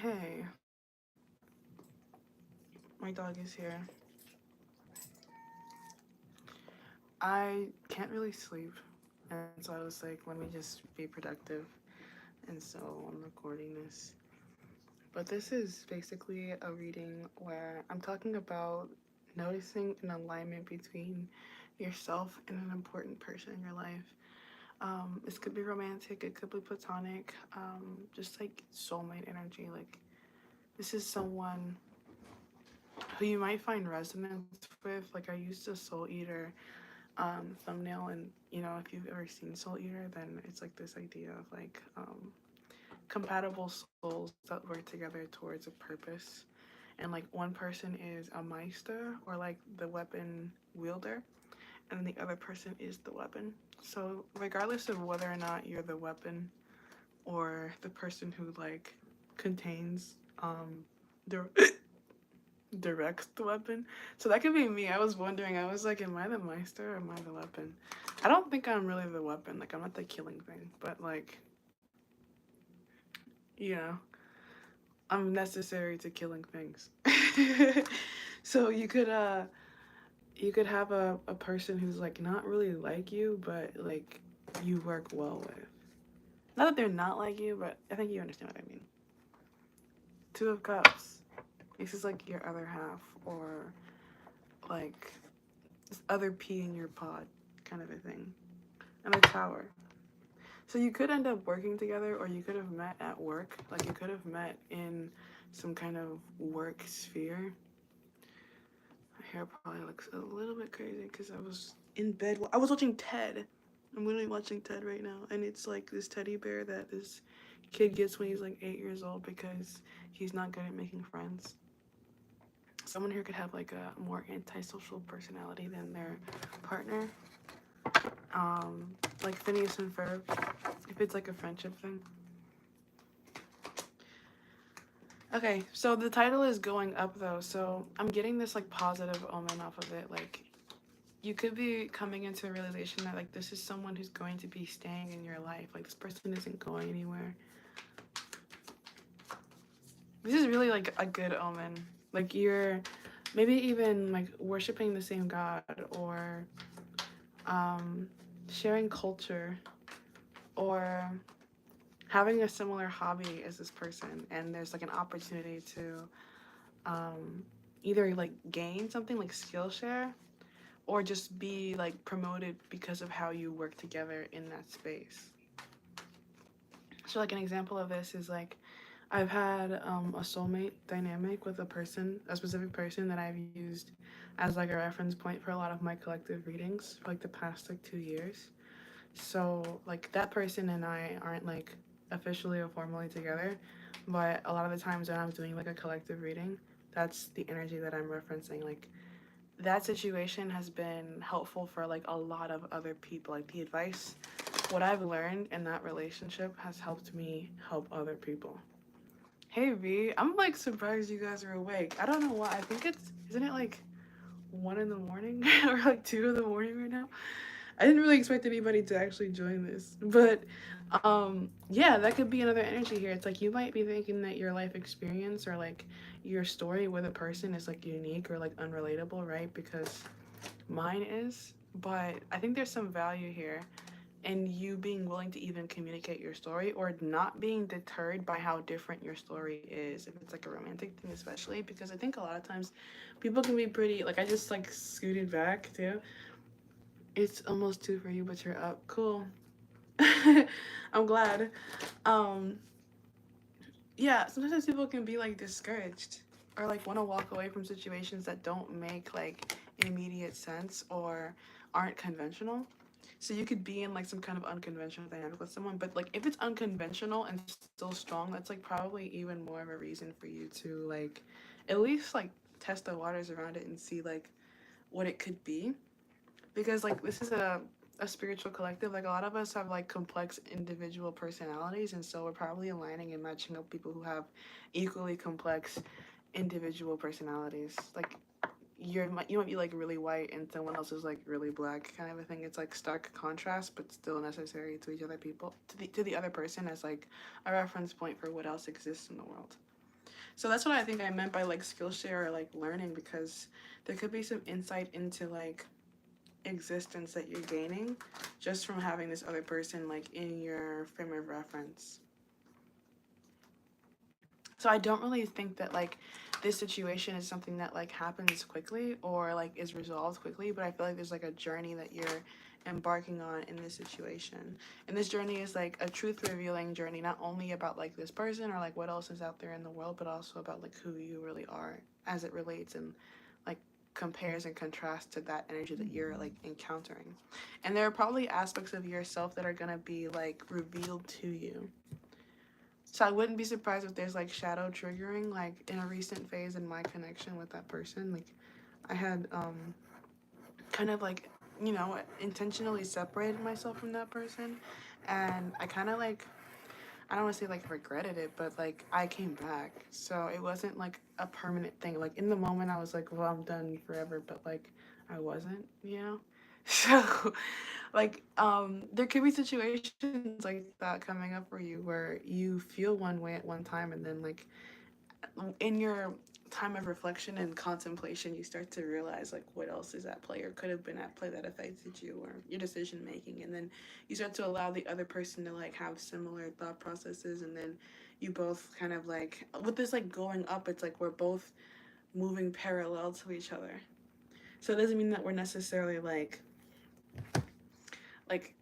Hey, my dog is here. I can't really sleep, and so I was like, let me just be productive, and so I'm recording this. But this is basically a reading where I'm talking about noticing an alignment between yourself and an important person in your life. This could be romantic, it could be platonic, just like soulmate energy. Like, this is someone who you might find resonance with. Like, I used a Soul Eater thumbnail, and if you've ever seen Soul Eater, then it's like this idea of like compatible souls that work together towards a purpose. And like one person is a Meister, or like the weapon wielder, and then the other person is the weapon. So regardless of whether or not you're the weapon or the person who like contains the directs the weapon. So that could be me. I was wondering, I was like, am I the Meister or am I the weapon? I don't think I'm really the weapon. Like, I'm not the killing thing. But, like, you know, I'm necessary to killing things. So you could have a person who's like not really like you, but like you work well with. Not that they're not like you, but I think you understand what I mean. Two of Cups. This is like your other half, or like this other pea in your pod kind of a thing. And the Tower. So you could end up working together, or you could have met at work. Like you could have met in some kind of work sphere. My hair probably looks a little bit crazy because I was in bed. I was watching Ted. I'm literally watching Ted right now, and it's like this teddy bear that this kid gets when he's like 8 years old because he's not good at making friends. Someone here could have like a more antisocial personality than their partner, like Phineas and Ferb, if it's like a friendship thing. Okay, so the title is going up though, so I'm getting this like positive omen off of it. Like, you could be coming into a realization that like this is someone who's going to be staying in your life. Like, this person isn't going anywhere. This is really like a good omen. Like, you're maybe even like worshiping the same God, or um, sharing culture, or having a similar hobby as this person, and there's like an opportunity to um, either like gain something like Skillshare, or just be like promoted because of how you work together in that space. So like an example of this is like I've had a soulmate dynamic with a specific person that I've used as like a reference point for a lot of my collective readings for like the past like 2 years. So like that person and I aren't like officially or formally together, but a lot of the times when I'm doing like a collective reading, that's the energy that I'm referencing. Like, that situation has been helpful for like a lot of other people. Like, the advice, what I've learned in that relationship has helped me help other people. Hey V, I'm like surprised you guys are awake. I don't know why. I think it's, isn't it like 1 in the morning or like 2 in the morning right now? I didn't really expect anybody to actually join this. But yeah, that could be another energy here. It's like you might be thinking that your life experience or like your story with a person is like unique or like unrelatable, right? Because mine is. But I think there's some value here in you being willing to even communicate your story, or not being deterred by how different your story is, if it's like a romantic thing especially, because I think a lot of times people can be pretty, like, I just like scooted back too. It's almost two for you, but you're up. Cool. I'm glad. Um, yeah, sometimes people can be like discouraged, or like want to walk away from situations that don't make like immediate sense or aren't conventional. So you could be in like some kind of unconventional dynamic with someone, but like if it's unconventional and still strong, that's like probably even more of a reason for you to like at least like test the waters around it and see like what it could be. Because like this is a spiritual collective. Like, a lot of us have like complex individual personalities, and so we're probably aligning and matching up people who have equally complex individual personalities. Like, you might be like really white and someone else is like really black, kind of a thing. It's like stark contrast, but still necessary to each other people, to the other person, as like a reference point for what else exists in the world. So that's what I think I meant by like Skillshare or like learning, because there could be some insight into like existence that you're gaining just from having this other person like in your frame of reference. So I don't really think that like this situation is something that like happens quickly or like is resolved quickly, but I feel like there's like a journey that you're embarking on in this situation. And this journey is like a truth revealing journey, not only about like this person or like what else is out there in the world, but also about like who you really are as it relates and like compares and contrasts to that energy that you're like encountering. And there are probably aspects of yourself that are going to be like revealed to you. So I wouldn't be surprised if there's like shadow triggering, like in a recent phase in my connection with that person. Like I had kind of like, you know, intentionally separated myself from that person, and I kind of like, I don't want to say like regretted it, but like I came back. So it wasn't like a permanent thing. Like in the moment I was like, well, I'm done forever, but like I wasn't, you know? So like there could be situations like that coming up for you where you feel one way at one time, and then like in your time of reflection and contemplation, you start to realize like what else is at play or could have been at play that affected you or your decision making, and then you start to allow the other person to like have similar thought processes, and then you both kind of like with this like going up, it's like we're both moving parallel to each other. So it doesn't mean that we're necessarily like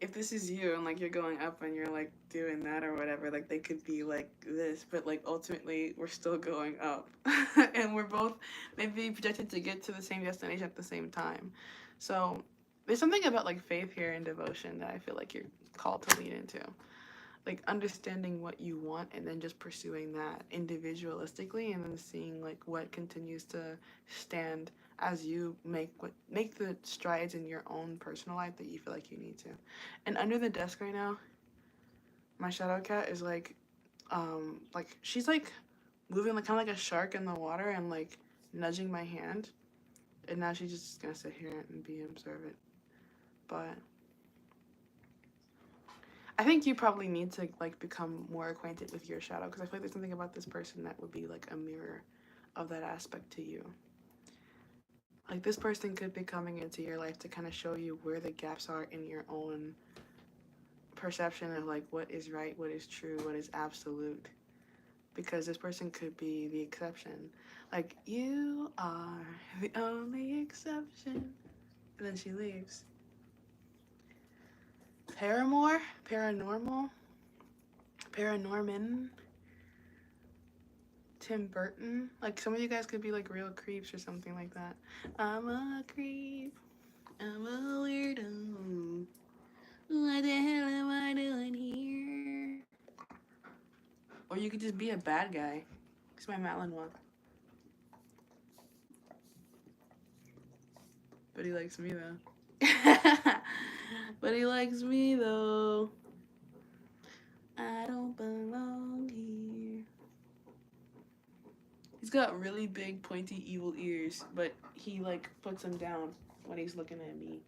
if this is you and like you're going up and you're like doing that or whatever, like they could be like this, but like ultimately we're still going up. And we're both maybe projected to get to the same destination at the same time. So there's something about like faith here and devotion that I feel like you're called to lean into, like understanding what you want and then just pursuing that individualistically, and then seeing like what continues to stand as you make the strides in your own personal life that you feel like you need to. And under the desk right now, my shadow cat is like she's like moving like kind of like a shark in the water and like nudging my hand, and now she's just gonna sit here and be observant. But I think you probably need to like become more acquainted with your shadow, because I feel like there's something about this person that would be like a mirror of that aspect to you. Like this person could be coming into your life to kind of show you where the gaps are in your own perception of like what is right, what is true, what is absolute. Because this person could be the exception. Like you are the only exception. And then she leaves. Paramore, paranormal, paranorman, Tim Burton. Like some of you guys could be like real creeps or something like that. I'm a creep. I'm a weirdo. What the hell am I doing here? Or you could just be a bad guy. It's my Malinois. But he likes me though. But he likes me though. I don't belong here. He's got really big, pointy, evil ears, but he like puts them down when he's looking at me.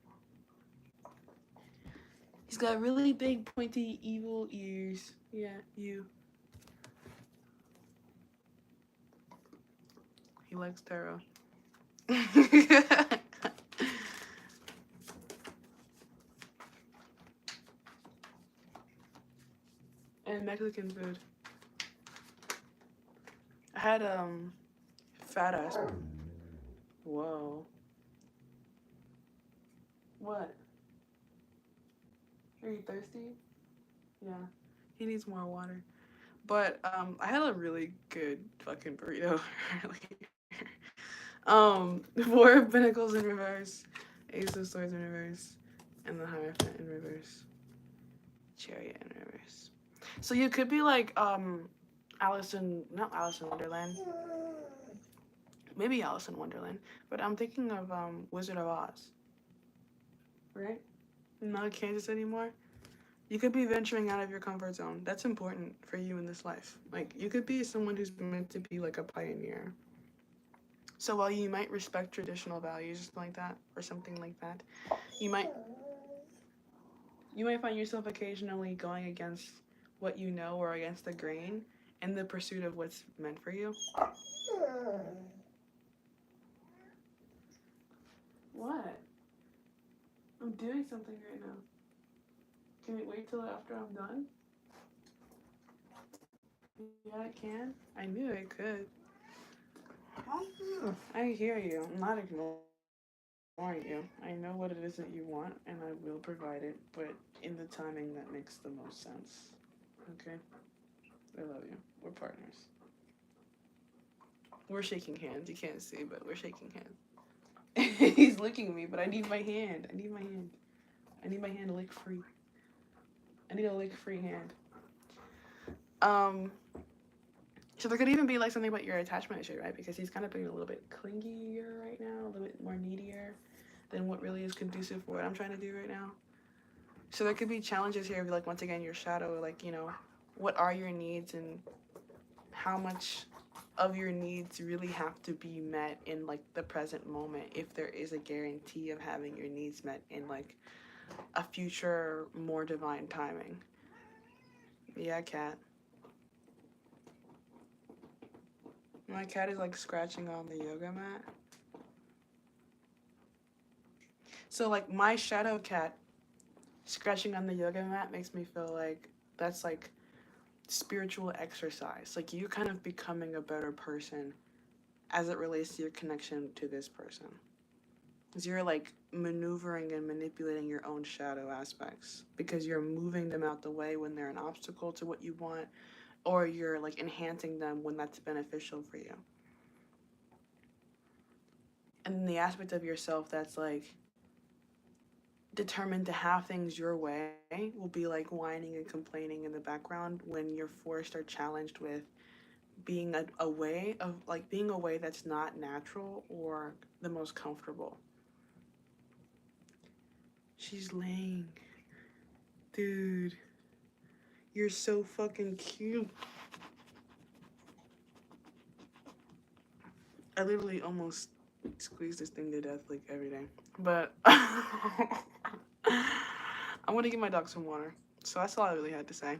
He's got really big, pointy, evil ears. Yeah, you. He likes tarot. And Mexican food. I had fat ass. Whoa. What? Are you thirsty? Yeah. He needs more water. But I had a really good fucking burrito earlier. 4 of Pinnacles in reverse, Ace of Swords in reverse, and the Hierophant in reverse, Chariot in reverse. So you could be like not Alice in Wonderland, maybe Alice in Wonderland, but I'm thinking of Wizard of Oz, right? Not Kansas anymore. You could be venturing out of your comfort zone. That's important for you in this life. Like you could be someone who's meant to be like a pioneer. So while you might respect traditional values or something like that, or something like that, you might find yourself occasionally going against what you know or against the grain in the pursuit of what's meant for you. What? I'm doing something right now. Can it wait till after I'm done? Yeah, it can. I knew it could. I hear you. I'm not ignoring you. I know what it is that you want, and I will provide it, but in the timing that makes the most sense. Okay? I love you. We're partners. We're shaking hands. You can't see, but we're shaking hands. He's licking me, but I need my hand. I need my hand. I need my hand lick free. I need a lick free hand. So there could even be like something about your attachment issue, right? Because he's kind of being a little bit clingier right now, a little bit more needier than what really is conducive for what I'm trying to do right now. So there could be challenges here of like, once again, your shadow, like, you know, what are your needs and how much of your needs really have to be met in like the present moment if there is a guarantee of having your needs met in like a future more divine timing. Yeah, cat. My cat is like scratching on the yoga mat. So like my shadow cat scratching on the yoga mat makes me feel like that's like spiritual exercise. Like you kind of becoming a better person as it relates to your connection to this person. Because you're like maneuvering and manipulating your own shadow aspects because you're moving them out the way when they're an obstacle to what you want, or you're like enhancing them when that's beneficial for you. And then the aspect of yourself that's like determined to have things your way will be like whining and complaining in the background when you're forced or challenged with being a way of like being a way that's not natural or the most comfortable. She's laying. Dude, you're so fucking cute. I literally almost squeeze this thing to death like every day. But I'm gonna give my dog some water. So that's all I really had to say.